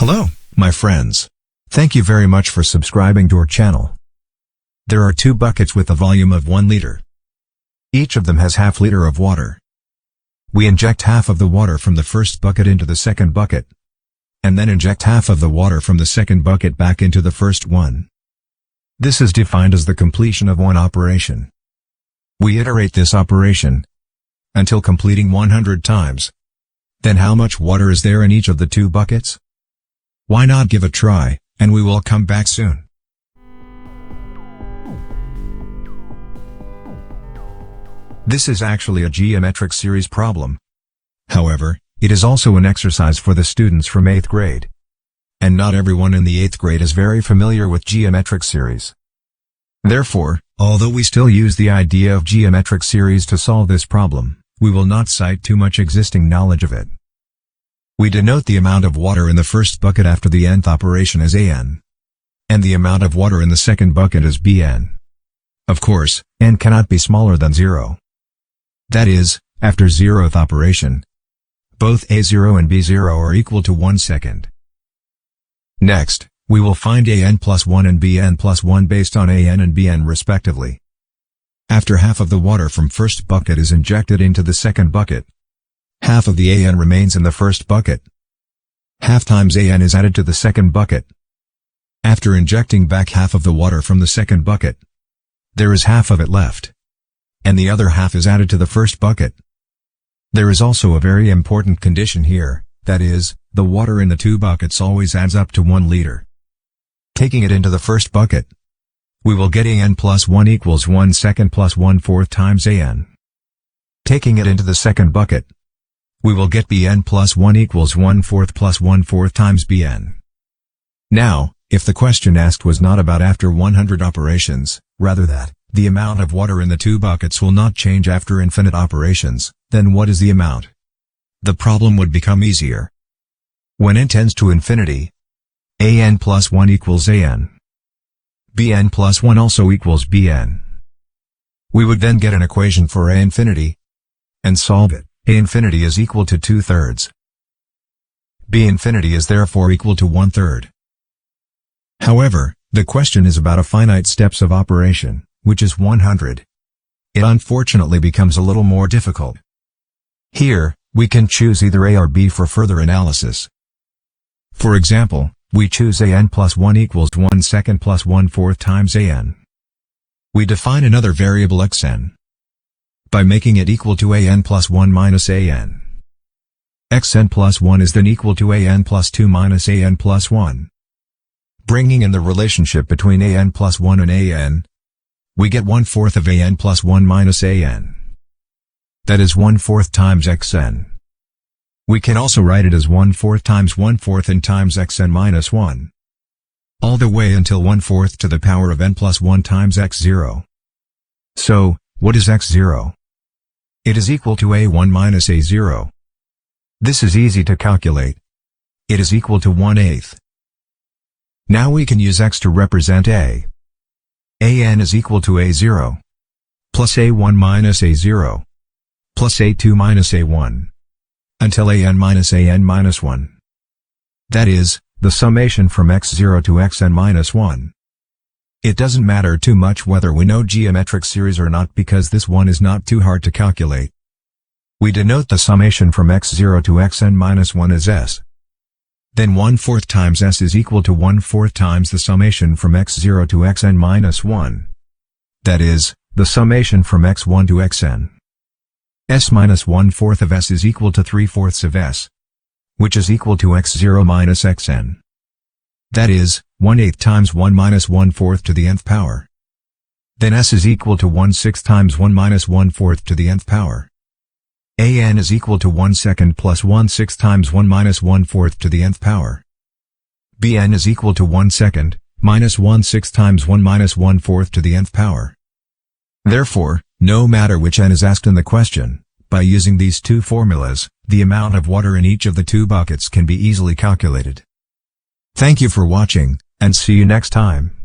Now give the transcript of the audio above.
Hello, my friends. Thank you very much for subscribing to our channel. There are 2 buckets with a volume of 1 liter. Each of them has half liter of water. We inject half of the water from the first bucket into the second bucket, and then inject half of the water from the second bucket back into the first one. This is defined as the completion of one operation. We iterate this operation until completing 100 times. Then how much water is there in each of the 2 buckets? Why not give a try, and we will come back soon. This is actually a geometric series problem. However, it is also an exercise for the students from 8th grade. And not everyone in the 8th grade is very familiar with geometric series. Therefore, although we still use the idea of geometric series to solve this problem, we will not cite too much existing knowledge of it. We denote the amount of water in the first bucket after the nth operation as An, and the amount of water in the second bucket as Bn. Of course, n cannot be smaller than 0. That is, after 0th operation, both A0 and B0 are equal to 1 second. Next, we will find An plus 1 and Bn plus 1 based on An and Bn respectively. After half of the water from first bucket is injected into the second bucket, half of the An remains in the first bucket. Half times An is added to the second bucket. After injecting back half of the water from the second bucket, there is half of it left, and the other half is added to the first bucket. There is also a very important condition here, that is, the water in the 2 buckets always adds up to 1 liter. Taking it into the first bucket, we will get An plus 1 equals 1 second plus 1/4 times An. Taking it into the second bucket, we will get Bn plus 1 equals 1/4 plus 1/4 times Bn. Now, if the question asked was not about after 100 operations, rather that the amount of water in the 2 buckets will not change after infinite operations, then what is the amount? The problem would become easier. When n tends to infinity, An plus 1 equals An. Bn plus 1 also equals Bn. We would then get an equation for A infinity, and solve it. A infinity is equal to 2/3. B infinity is therefore equal to 1/3. However, the question is about a finite steps of operation, which is 100. It unfortunately becomes a little more difficult. Here, we can choose either A or B for further analysis. For example, we choose An plus 1 equals 1 second plus 1/4 times An. We define another variable xn by making it equal to An plus 1 minus An. Xn plus 1 is then equal to An plus 2 minus An plus 1. Bringing in the relationship between An plus 1 and An, we get 1/4 of An plus 1 minus An. That is 1/4 times Xn. We can also write it as 1/4 times 1/4 n times Xn minus 1. All the way until 1/4 to the power of n plus 1 times x0. So, what is x0? It is equal to A1 minus A0. This is easy to calculate. It is equal to 1/8. Now we can use x to represent A. An is equal to A0 plus A1 minus A0 plus A2 minus A1 until An minus An minus 1. That is, the summation from x0 to xn minus 1. It doesn't matter too much whether we know geometric series or not because this one is not too hard to calculate. We denote the summation from x0 to xn minus 1 as s. Then 1/4 times s is equal to 1/4 times the summation from x0 to xn minus 1. That is, the summation from x1 to xn. S minus 1/4 of s is equal to 3/4 of s, which is equal to x0 minus xn. That is, 1/8 times 1 minus 1/4 to the nth power. Then s is equal to 1/6 times 1 minus 1/4 to the nth power. An is equal to 1 second plus 1/6 times 1 minus 1/4 to the nth power. Bn is equal to 1 second, minus 1/6 times 1 minus 1/4 to the nth power. Therefore, no matter which n is asked in the question, by using these 2 formulas, the amount of water in each of the 2 buckets can be easily calculated. Thank you for watching, and see you next time.